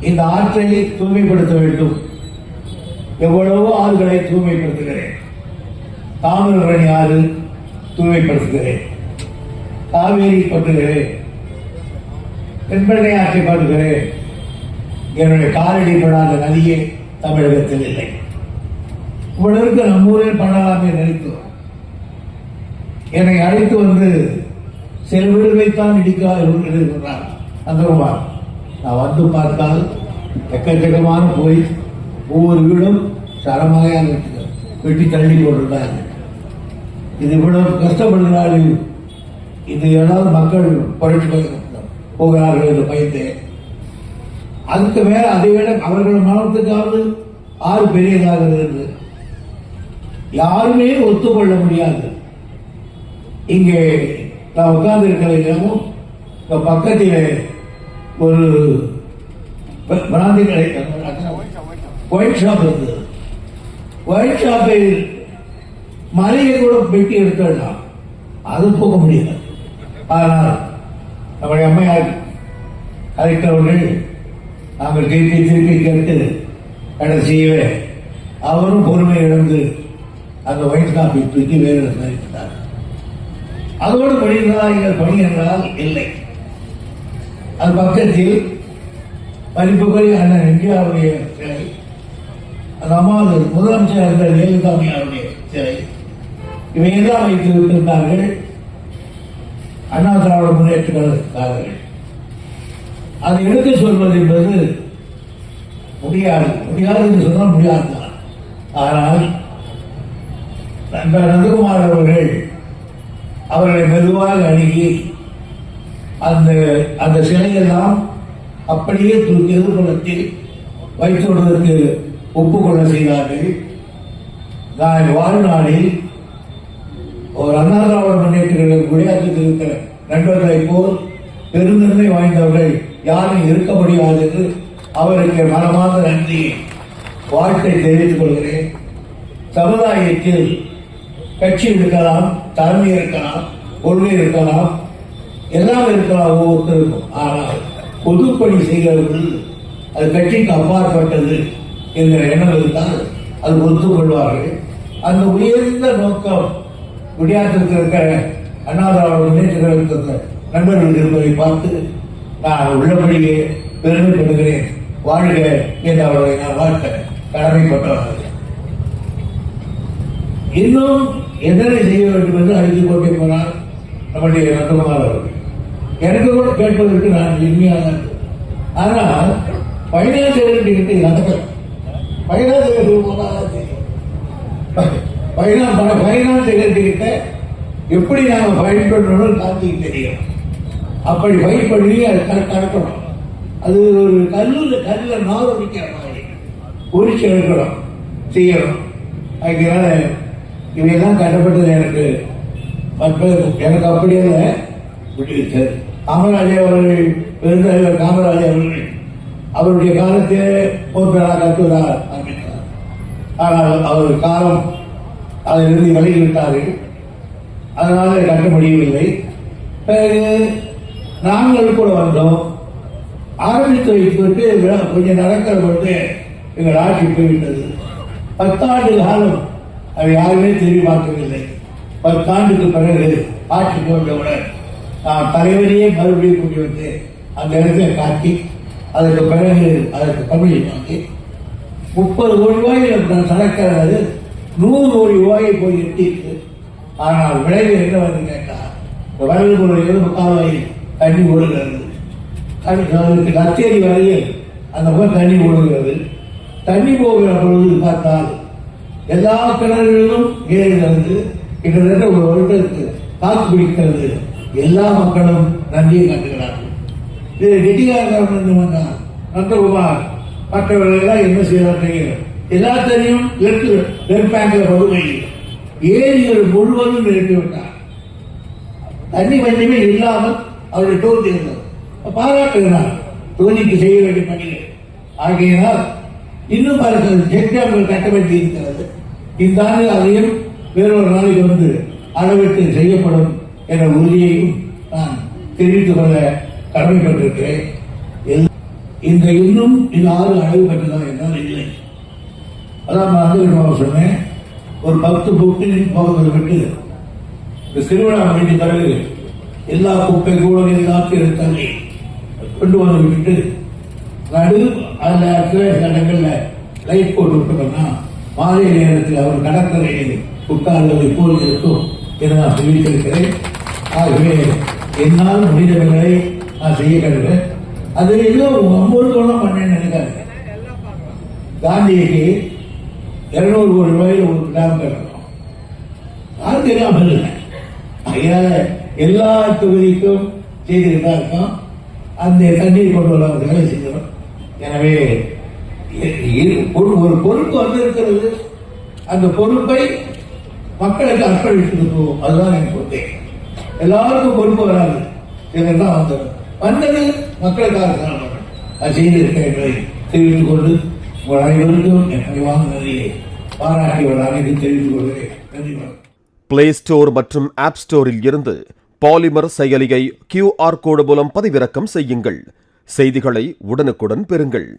இந்த ஆற்றை தூய்மைப்படுத்த வேண்டும். எவ்வளவோ ஆறுகளை தூய்மைப்படுத்துகிறேன். தாமிரபரணி ஆறு தூய்மைப்படுத்துகிறேன், காவேரி பட்டுகிறேன், தென்பெண்ணை ஆற்றை பாடுகிறேன். என்னுடைய காலடி படாத நதியே தமிழகத்தில் இல்லை. இவ்வளவுக்கு நம்ம ஊரில் பண்ணலாமே நினைத்தோம். என்னை அழைத்து வந்து சில வீடுகளைத்தான் இடிக்கிறார் நந்தகுமார். நான் வந்து பார்த்தால் எக்கச்சக்கமான போய் ஒவ்வொரு வீடும் சரமாக வெட்டி தள்ளி போட்டிருந்தாங்க. இது இவ்வளவு கஷ்டப்படுகிறார்கள், இது ஏதாவது மக்கள் புரட்சி போகிறார்கள் என்று பயந்து அதுக்கு மேல அதை விட அவர்கள் மனத்துக்காவது ஆறு பெரியதாகிறது என்று யாருமே ஒத்துக்கொள்ள முடியாது. இங்கே நான் உட்கார்ந்து இருக்கிற இடமும் பக்கத்தில் ஒரு பிராந்தி கடை ஒயிட் ஷாப் இருந்தது. ஒயிட் ஷாப்பில் மளிகை கூட வெட்டி எடுத்துடலாம், அது போக முடியாது. ஆனால் நம்முடைய அம்மையார் கலெக்டர்கள் நாங்கள் திருப்பி கேட்டு கடைசியவே அவரும் பொறுமை இழந்து அந்த ஒயிட் ஷாப்பை தூக்கி வேறு இருக்கிறார். அதோடு முடிந்ததா எங்கள் பணி என்றால் இல்லை. அது பக்கத்தில் மதிப்புக்குரிய அண்ணன் எம்ஜிஆருடைய சிலை, அந்த அம்மாவது முதலமைச்சர் இருந்த ஜெயலலிதாவுடைய சிலை, இவையெல்லாம் வைத்து விட்டிருந்தார்கள் அண்ணா திராவிட முன்னேற்ற கழகத்தார்கள். அதை எடுத்து சொல்வது என்பது முடியாது என்று சொன்னால் முடியாதுதான். ஆனால் நண்பர் நந்தகுமார் அவர்களை மெதுவாக அணுகி அந்த சிலையெல்லாம் அப்படியே தூக்கி எதிர்ப்புறத்தில் வைத்து விடுவதற்கு ஒப்புக்கொள்ள செய்தார்கள். நான் வாழ்நாளில் ஒரு அண்ணா திராவிட முன்னேற்ற விளையாட்டுக்கு இருக்கிற நண்பர்களை போல் பெருந்தன்மை வாய்ந்தவர்கள் யாரும் இருக்க முடியாது என்று அவருக்கு மனமார்ந்த நன்றி வாழ்த்தை தெரிவித்துக் கொள்கிறேன். சமுதாயத்தில் கட்சி இருக்கலாம், தலைமை இருக்கலாம், கொள்கை இருக்கலாம், எல்லாம் இருக்கலாம் ஒவ்வொருத்தருக்கும். ஆனால் பொதுப்பணி செய்கிறவர்கள் அது கட்சிக்கு அப்பாற்பட்டது என்கிற எண்ணம் இருந்தால் அது ஒத்துக்கொள்வார்கள். அந்த உயர்ந்த நோக்கம் விளையாட்டுக்கு இருக்கிற அண்ணா திராவிட முன்னேற்ற நண்பர்கள் இருப்பதை பார்த்து நான் உள்ளபடியே பெருமைப்படுகிறேன். வாழ்க என்று அவர்களை நான் வாழ்க்க கடமைப்பட்டவர்கள். இன்னும் என்னென்ன செய்ய வேண்டும் என்று அறிந்து கொண்டே போனார் நம்முடைய நந்தகுமார் அவர்கள். எனக்கு கூட கேட்பதற்கு நான் இனிமையாக. ஆனால் பைனான்ஸ் செக்ரட்டரி நடக்கும், பைனான்ஸ் செக்ரட்டரி போனாதான் தெரியும். பைனான்ஸ் செக்ரட்டரி கிட்ட எப்படி நாங்கள் ஃபைட் பண்றோம்னு காத்திக்கு தெரியும். அப்படி ஃபைட் பண்ணி அது கரெக்டாக அது ஒரு கல்லில் நார் வைக்கிற மாதிரி உரிச்சு எடுக்கணும், செய்யணும். அதனால இவையெல்லாம் கட்டப்பட்டது எனக்கு அப்படியே விட்டு காமராஜர் அவர்கள் பெருந்தலைவர் காமராஜர் அவர்கள் அவருடைய காலத்திலே போர்ப்பெறா கட்டுவதாக ஆரம்பித்தார். ஆனால் அவர் காலம் அதிலிருந்து விலகி விட்டார்கள், அதனால கட்ட முடியவில்லை. பிறகு நாங்கள் கூட வந்தோம், ஆரம்பித்து வைத்துவிட்டு கொஞ்சம் நடக்கிற பொழுது எங்கள் ஆட்சி போய்விட்டது. 10 ஆண்டு காலம் அதை யாருமே திரும்பி பார்க்கவில்லை. 10 ஆண்டுக்கு பிறகு ஆட்சிக்கு வந்தவுடன் நான் தலைவரையே மறுபடியும் கொண்டு வந்து அந்த இடத்தை காட்டி அதற்கு பிறகு அதற்கு தமிழை வாங்கி 30 கோடி ரூபாய் நடக்கிறது, 100 கோடி ரூபாயை போய் எட்டிட்டு. ஆனால் விளைவு என்ன வந்து கேட்டால் வரவு பொருள் கால்வாயில் தண்ணி ஓடுகிறது, கச்சேரி வரையில் அந்த போல் தண்ணி ஓடுகிறது. தண்ணி போகிற பொழுது பார்த்தால் எல்லா கிணறுகளிலும் ஏறுகிறது. கிட்டத்தட்ட ஒரு வருடத்துக்கு காத்து பிடிக்கிறது. எல்லா மக்களும் நன்றியை காட்டுகிறார்கள். இது கெட்டிகாரன் வந்தார் நந்தகுமார் மற்றவர்கள் எல்லாம் என்ன செய்யறாங்க, எல்லாத்தையும் பேங்க்ல பகுதி ஏரிகள் முழுவதும் நிறுத்திவிட்டார். தண்ணி வண்டியுமே இல்லாமல் அவருடைய டோர் இருந்தது. பாராட்டுகிறார் தோனிக்கு செய்ய வேண்டிய பணிகள். ஆகையினால் இன்னும் பல செக் டேம்கள் கட்ட வேண்டி இருக்கிறது. இந்த ஆண்டு அதையும் வேறொரு நாளைக்கு வந்து அளவிட்டு செய்யப்படும் என்ற உறுதியையும் நான் தெரிவித்துக் கொள்ள கடமைப்பட்டிருக்கிறேன். இந்த இன்னும் இது 6 அழகு பெற்றதா என்றால் இல்லை. அதான் நான் வந்து சொன்னேன், ஒரு 10 புக்கு போகிறது விட்டு இந்த திருவிழா முடிஞ்ச பிறகு எல்லா குப்பை கூட எல்லாத்தையும் எடுத்தாங்க கொண்டு வந்து விட்டுட்டு நடு அந்த இடங்கள்ல லைட் போட்டு விட்டோம்னா மாலை நேரத்தில் அவர் கடற்கரையில் உட்கார்வது போல் இருக்கும் என நான் தெரிவித்திருக்கிறேன். ஆகவே என்னால் முடிந்தவர்களை நான் செய்ய கருவேன். அது எல்லாம் 50 கோணம் பண்ணேன்னு நினைக்காது. காந்திக்கு 200 கோடி ரூபாயில் ஒரு டேம் கட்டணும். காந்தி எல்லாம் இல்லை. அதனால எல்லா தொகுதிக்கும் செய்துதான் இருக்கும். அந்த தண்ணீர் கொண்டு வர வேலை செய்கிறோம். எனவே ஒரு பொறுப்பு வந்திருக்கிறது. அந்த பொறுப்பை மக்களுக்கு அர்ப்பணித்திருப்போம். அதுதான் எனக்கு பொறுப்பே. எல்லாருக்கும் பொறுப்பு வராது. இதெல்லாம் வந்தது மக்களுக்காக தான் அது செய்திருக்க என்பதை தெரிவித்துக் கொண்டு உங்கள் அனைவருக்கும் என் பணிவான நன்றியை பாராட்டியவர் அனைவரும் தெரிவித்துக் கொள்கிறேன். நன்றி. பிளே ஸ்டோர் மற்றும் ஆப் ஸ்டோரில் இருந்து பாலிமர் செயலியை QR கோடு மூலம் பதிவிறக்கம் செய்யுங்கள். செய்திகளை உடனுக்குடன் பெறுங்கள்.